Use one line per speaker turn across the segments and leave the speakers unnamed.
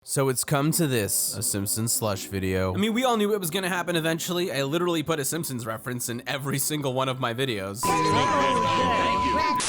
So it's come to this, a Simpsons slush video. I mean, we all knew it was gonna happen eventually. I literally put a Simpsons reference in every single one of my videos.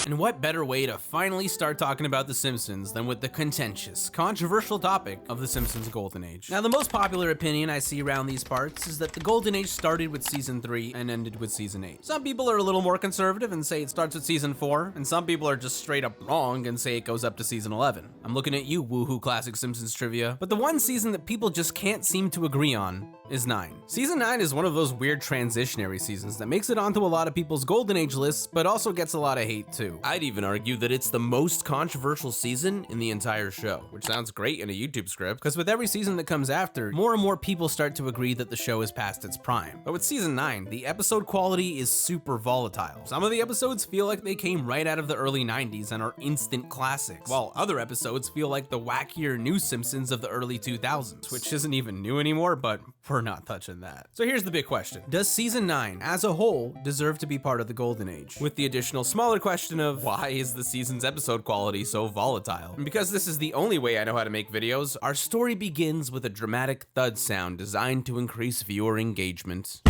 And what better way to finally start talking about The Simpsons than with the contentious, controversial topic of The Simpsons Golden Age. Now, the most popular opinion I see around these parts is that the Golden Age started with season 3 and ended with season 8. Some people are a little more conservative and say it starts with season 4, and some people are just straight up wrong and say it goes up to season 11. I'm looking at you, woohoo classic Simpsons trivia. But the one season that people just can't seem to agree on is 9. Season 9 is one of those weird transitionary seasons that makes it onto a lot of people's Golden Age lists, but also gets a lot of hate too. I'd even argue that it's the most controversial season in the entire show, which sounds great in a YouTube script, because with every season that comes after, more and more people start to agree that the show is past its prime. But with season 9, the episode quality is super volatile. Some of the episodes feel like they came right out of the early 90s and are instant classics, while other episodes feel like the wackier new Simpsons of the early 2000s, which isn't even new anymore, but we're not touching that. So here's the big question. Does season 9 as a whole deserve to be part of the Golden Age? With the additional smaller question of why is the season's episode quality so volatile? And because this is the only way I know how to make videos, our story begins with a dramatic thud sound designed to increase viewer engagement.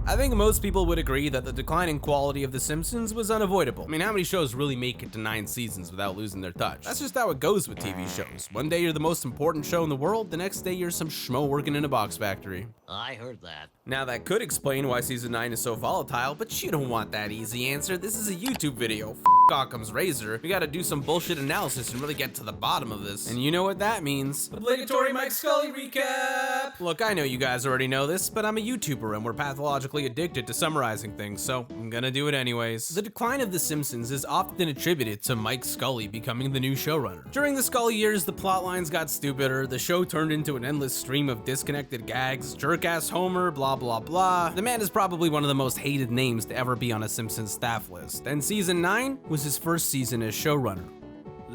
I think most people would agree that the declining quality of The Simpsons was unavoidable. I mean, how many shows really make it to 9 seasons without losing their touch? That's just how it goes with TV shows. One day you're the most important show in the world, the next day you're some schmo working in a box factory.
I heard that.
Now that could explain why season 9 is so volatile, but you don't want that easy answer. This is a YouTube video. Occam's razor. We gotta do some bullshit analysis and really get to the bottom of this. And you know what that means. Obligatory Mike Scully recap! Look, I know you guys already know this, but I'm a YouTuber and we're pathologically addicted to summarizing things, so I'm gonna do it anyways. The decline of The Simpsons is often attributed to Mike Scully becoming the new showrunner. During the Scully years, the plot lines got stupider, the show turned into an endless stream of disconnected gags, jerk-ass Homer, blah blah blah. The man is probably one of the most hated names to ever be on a Simpsons staff list, and season 9 was his first season as showrunner.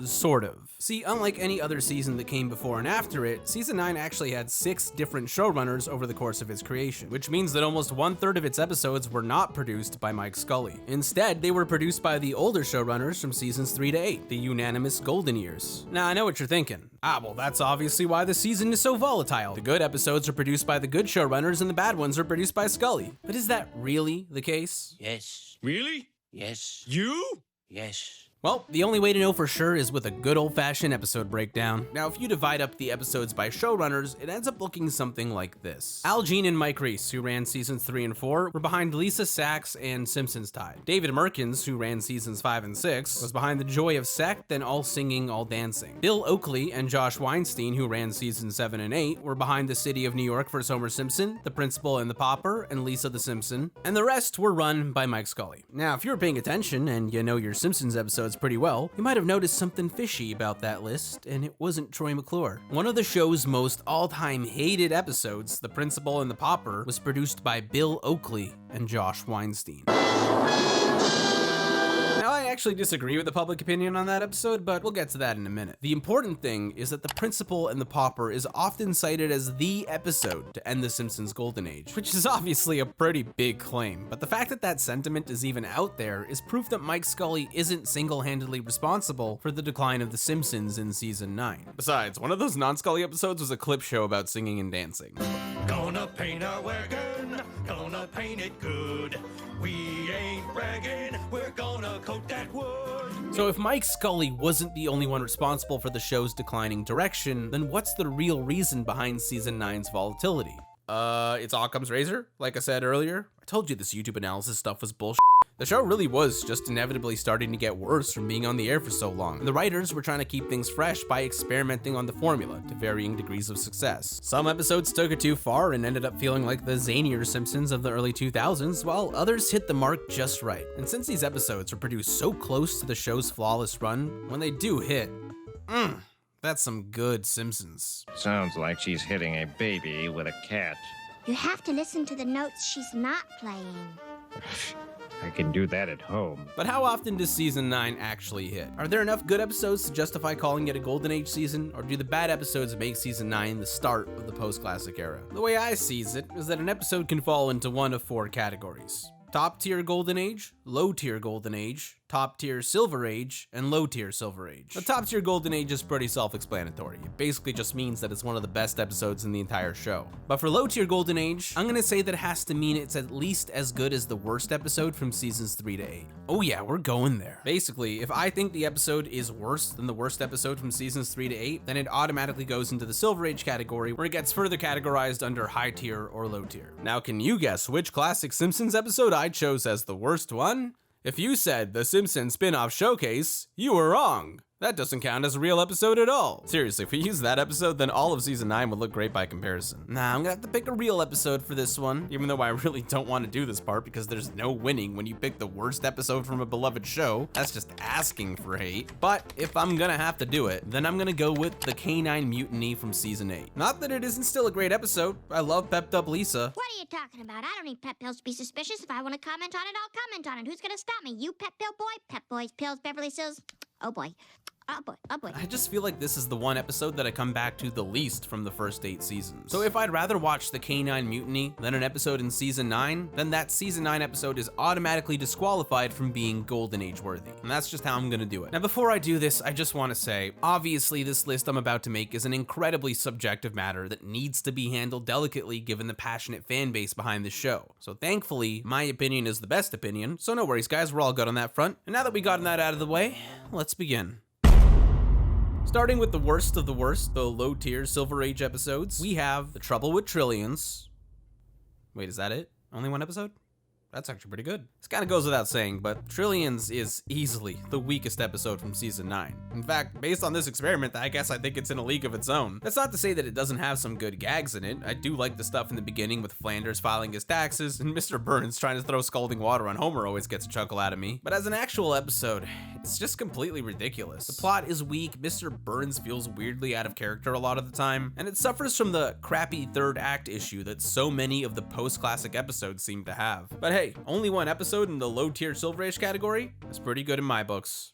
Sort of. See, unlike any other season that came before and after it, season 9 actually had 6 different showrunners over the course of its creation, which means that almost 1/3 of its episodes were not produced by Mike Scully. Instead, they were produced by the older showrunners from seasons 3 to 8, the unanimous golden years. Now, I know what you're thinking. Well, that's obviously why the season is so volatile. The good episodes are produced by the good showrunners and the bad ones are produced by Scully. But is that really the case?
Yes.
Really?
Yes.
You?
Yes.
Well, the only way to know for sure is with a good old-fashioned episode breakdown. Now, if you divide up the episodes by showrunners, it ends up looking something like this. Al Jean and Mike Reese, who ran seasons 3 and 4, were behind Lisa Sachs and Simpsons Tide. David Merkins, who ran seasons 5 and 6, was behind The Joy of Sect and All Singing, All Dancing. Bill Oakley and Josh Weinstein, who ran seasons 7 and 8, were behind The City of New York vs. Homer Simpson, The Principal and the Pauper, and Lisa the Simpson, and the rest were run by Mike Scully. Now, if you were paying attention and you know your Simpsons episodes pretty well, you might have noticed something fishy about that list, and it wasn't Troy McClure. One of the show's most all-time hated episodes, The Principal and the Pauper, was produced by Bill Oakley and Josh Weinstein. Now, I actually disagree with the public opinion on that episode, but we'll get to that in a minute. The important thing is that The Principal and the Pauper is often cited as the episode to end The Simpsons Golden Age, which is obviously a pretty big claim, but the fact that that sentiment is even out there is proof that Mike Scully isn't single-handedly responsible for the decline of The Simpsons in season 9. Besides, one of those non-Scully episodes was a clip show about singing and dancing.
Gonna paint our wagon, gonna paint it good. We ain't bragging, we're gonna coat that wood.
So if Mike Scully wasn't the only one responsible for the show's declining direction, then what's the real reason behind season 9's volatility? It's Occam's razor, like I said earlier. I told you this YouTube analysis stuff was bullshit. The show really was just inevitably starting to get worse from being on the air for so long. And the writers were trying to keep things fresh by experimenting on the formula to varying degrees of success. Some episodes took it too far and ended up feeling like the zanier Simpsons of the early 2000s, while others hit the mark just right. And since these episodes were produced so close to the show's flawless run, when they do hit, that's some good Simpsons.
Sounds like she's hitting a baby with a cat.
You have to listen to the notes she's not playing.
I can do that at home.
But how often does season 9 actually hit? Are there enough good episodes to justify calling it a Golden Age season, or do the bad episodes make season 9 the start of the post-classic era? The way I sees it is that an episode can fall into one of 4 categories. Top tier Golden Age, low tier Golden Age, top tier Silver Age, and low tier Silver Age. The top tier Golden Age is pretty self-explanatory. It basically just means that it's one of the best episodes in the entire show. But for low tier Golden Age, I'm gonna say that it has to mean it's at least as good as the worst episode from seasons 3 to 8. Oh yeah, we're going there. Basically, if I think the episode is worse than the worst episode from seasons 3 to 8, then it automatically goes into the Silver Age category, where it gets further categorized under high tier or low tier. Now, can you guess which classic Simpsons episode I chose as the worst one? If you said the Simpsons spin-off Showcase, you were wrong. That doesn't count as a real episode at all. Seriously, if we use that episode, then all of season 9 would look great by comparison. Nah, I'm gonna have to pick a real episode for this one, even though I really don't want to do this part because there's no winning when you pick the worst episode from a beloved show. That's just asking for hate. But if I'm gonna have to do it, then I'm gonna go with the Canine Mutiny from season 8. Not that it isn't still a great episode. I love Pepped Up Lisa.
What are you talking about? I don't need pep pills to be suspicious. If I want to comment on it, I'll comment on it. Who's gonna stop me? You pep pill boy? Pep boys, pills, Beverly Hills. Oh boy. Oh boy, oh boy.
I just feel like this is the one episode that I come back to the least from the first 8 seasons. So if I'd rather watch the Canine Mutiny than an episode in season 9, then that season 9 episode is automatically disqualified from being Golden Age worthy. And that's just how I'm gonna do it. Now before I do this, I just wanna say, obviously this list I'm about to make is an incredibly subjective matter that needs to be handled delicately given the passionate fan base behind the show. So thankfully, my opinion is the best opinion, so no worries guys, we're all good on that front. And now that we gotten that out of the way, let's begin. Starting with the worst of the worst, the low tier Silver Age episodes, we have The Trouble with Trillions. Wait, is that it? Only one episode? That's actually pretty good. This kind of goes without saying, but Trillions is easily the weakest episode from season 9. In fact, based on this experiment, I guess I think it's in a league of its own. That's not to say that it doesn't have some good gags in it. I do like the stuff in the beginning with Flanders filing his taxes, and Mr. Burns trying to throw scalding water on Homer always gets a chuckle out of me. But as an actual episode, it's just completely ridiculous. The plot is weak, Mr. Burns feels weirdly out of character a lot of the time, and it suffers from the crappy third act issue that so many of the post-classic episodes seem to have. But hey, only one episode in the low tier Silver Age category? That's pretty good in my books.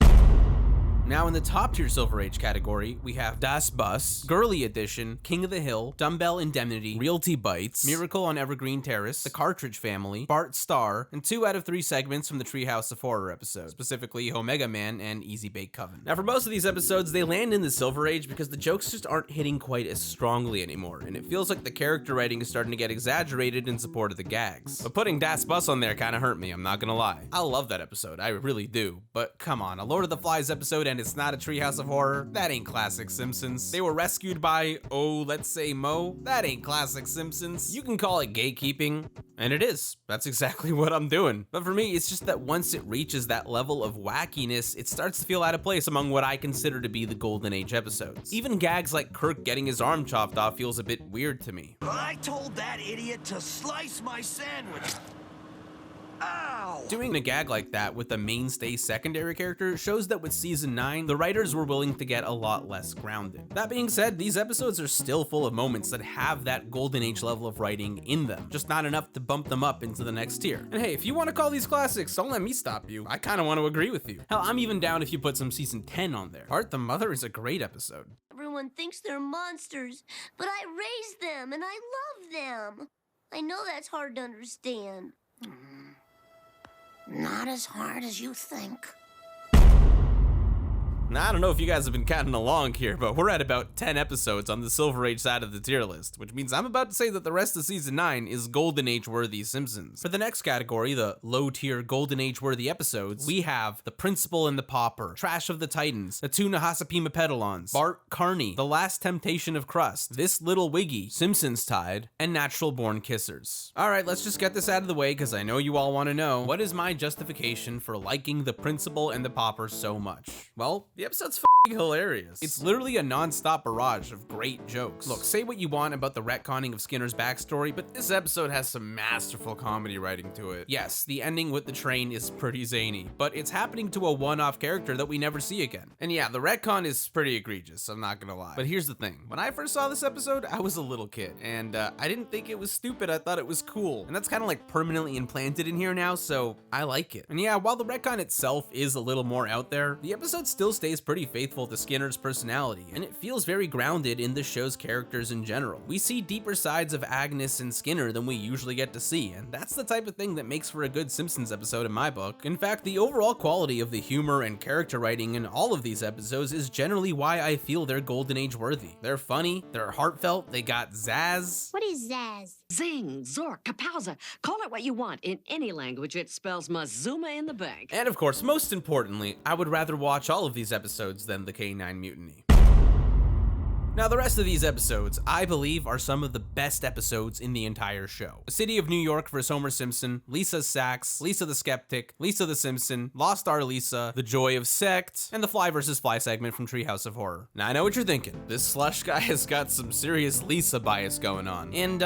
Now in the top tier Silver Age category, we have Das Bus, Girly Edition, King of the Hill, Dumbbell Indemnity, Realty Bites, Miracle on Evergreen Terrace, The Cartridge Family, Bart Star, and 2 out of 3 segments from the Treehouse of Horror episode, specifically Omega Man and Easy Bake Coven. Now for most of these episodes, they land in the Silver Age because the jokes just aren't hitting quite as strongly anymore, and it feels like the character writing is starting to get exaggerated in support of the gags. But putting Das Bus on there kinda hurt me, I'm not gonna lie. I love that episode, I really do, but come on, a Lord of the Flies episode and it's not a Treehouse of Horror? That ain't classic Simpsons. They were rescued by, oh, let's say Mo? That ain't classic Simpsons. You can call it gatekeeping, and it is. That's exactly what I'm doing. But for me, it's just that once it reaches that level of wackiness, it starts to feel out of place among what I consider to be the Golden Age episodes. Even gags like Kirk getting his arm chopped off feels a bit weird to me.
I told that idiot to slice my sandwich. Ow!
Doing a gag like that with a mainstay secondary character shows that with season 9, the writers were willing to get a lot less grounded. That being said, these episodes are still full of moments that have that Golden Age level of writing in them, just not enough to bump them up into the next tier. And hey, if you want to call these classics, don't let me stop you. I kind of want to agree with you. Hell, I'm even down if you put some season 10 on there. Bart the Mother is a great episode.
Everyone thinks they're monsters, but I raised them and I love them. I know that's hard to understand.
Not as hard as you think.
Now, I don't know if you guys have been counting along here, but we're at about 10 episodes on the Silver Age side of the tier list, which means I'm about to say that the rest of season 9 is Golden Age worthy Simpsons. For the next category, the low tier Golden Age worthy episodes, we have The Principal and the Pauper, Trash of the Titans, The Two Nahasapima Pedalons, Bart Carney, The Last Temptation of Crust, This Little Wiggy, Simpsons Tide, and Natural Born Kissers. Alright, let's just get this out of the way because I know you all want to know, what is my justification for liking The Principal and the Pauper so much? Well, the episode's f***ing hilarious. It's literally a non-stop barrage of great jokes. Look, say what you want about the retconning of Skinner's backstory, but this episode has some masterful comedy writing to it. Yes, the ending with the train is pretty zany, but it's happening to a one-off character that we never see again. And yeah, the retcon is pretty egregious, I'm not gonna lie. But here's the thing, when I first saw this episode, I was a little kid, and I didn't think it was stupid, I thought it was cool. And that's kind of like permanently implanted in here now, so I like it. And yeah, while the retcon itself is a little more out there, the episode still stays pretty faithful faithful to Skinner's personality, and it feels very grounded in the show's characters in general. We see deeper sides of Agnes and Skinner than we usually get to see, and that's the type of thing that makes for a good Simpsons episode in my book. In fact, the overall quality of the humor and character writing in all of these episodes is generally why I feel they're Golden Age worthy. They're funny, they're heartfelt, they got zazz.
What is Zaz?
Zing, zork, kapowza. Call it what you want. In any language, it spells Mazuma in the bank.
And of course, most importantly, I would rather watch all of these episodes than the K9 Mutiny. Now, the rest of these episodes, I believe, are some of the best episodes in the entire show. The City of New York vs. Homer Simpson, Lisa's Sax, Lisa the Skeptic, Lisa the Simpson, Lost Star Lisa, The Joy of Sect, and the Fly vs. Fly segment from Treehouse of Horror. Now, I know what you're thinking. This slush guy has got some serious Lisa bias going on. And,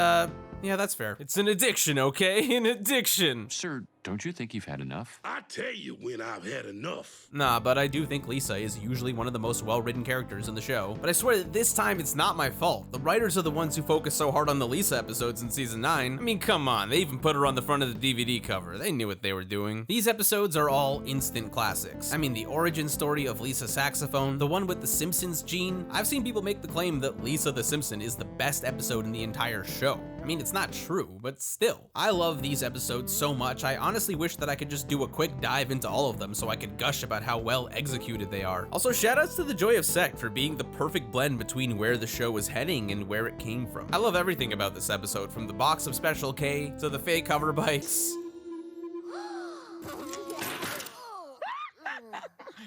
yeah, that's fair. It's an addiction, okay? An addiction.
Sir, don't you think you've had enough?
I tell you when I've had enough.
Nah, but I do think Lisa is usually one of the most well-written characters in the show. But I swear that this time it's not my fault. The writers are the ones who focus so hard on the Lisa episodes in season 9. I mean, come on, they even put her on the front of the DVD cover. They knew what they were doing. These episodes are all instant classics. I mean, the origin story of Lisa Saxophone, the one with the Simpsons gene. I've seen people make the claim that Lisa the Simpson is the best episode in the entire show. I mean, it's not true, but still. I love these episodes so much, I honestly wish that I could just do a quick dive into all of them so I could gush about how well executed they are. Also, shoutouts to The Joy of Sect for being the perfect blend between where the show is heading and where it came from. I love everything about this episode, from the box of Special K to the fake hover bikes.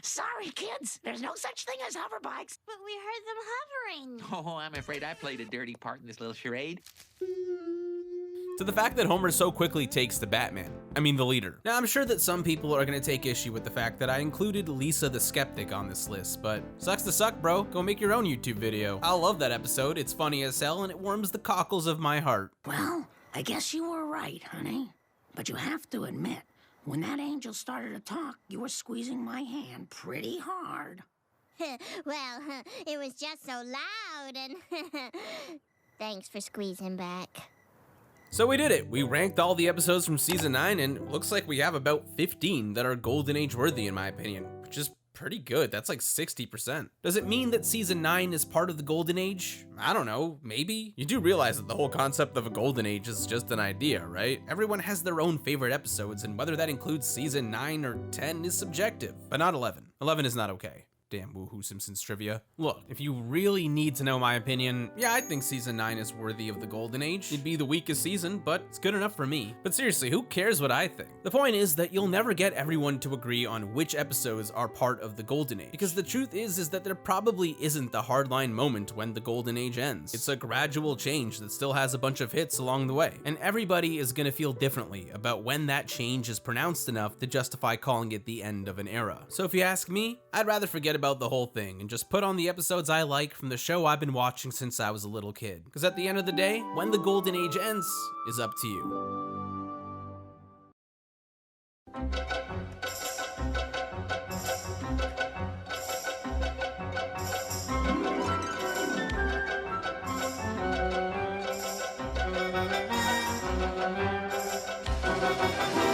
Sorry, kids. There's no such thing as hover bikes.
But we heard them hovering.
Oh, I'm afraid I played a dirty part in this little charade.
To the fact that Homer so quickly takes the Batman. I mean, the leader. Now, I'm sure that some people are gonna take issue with the fact that I included Lisa the Skeptic on this list, but sucks to suck, bro. Go make your own YouTube video. I love that episode. It's funny as hell, and it warms the cockles of my heart.
Well, I guess you were right, honey. But you have to admit, when that angel started to talk, you were squeezing my hand pretty hard.
Well, it was just so loud and... Thanks for squeezing back.
So we did it. We ranked all the episodes from season 9, and looks like we have about 15 that are Golden Age worthy in my opinion, which is pretty good. That's like 60%. Does it mean that season 9 is part of the Golden Age? I don't know, maybe? You do realize that the whole concept of a Golden Age is just an idea, right? Everyone has their own favorite episodes, and whether that includes season 9 or 10 is subjective, but not 11. 11 is not okay. Damn woohoo Simpsons trivia. Look, if you really need to know my opinion, yeah, I think season 9 is worthy of the Golden Age. It'd be the weakest season, but it's good enough for me. But seriously, who cares what I think? The point is that you'll never get everyone to agree on which episodes are part of the Golden Age, because the truth is that there probably isn't the hardline moment when the Golden Age ends. It's a gradual change that still has a bunch of hits along the way, and everybody is gonna feel differently about when that change is pronounced enough to justify calling it the end of an era. So if you ask me, I'd rather forget about the whole thing and just put on the episodes I like from the show I've been watching since I was a little kid. Because at the end of the day, when the Golden Age ends is up to you.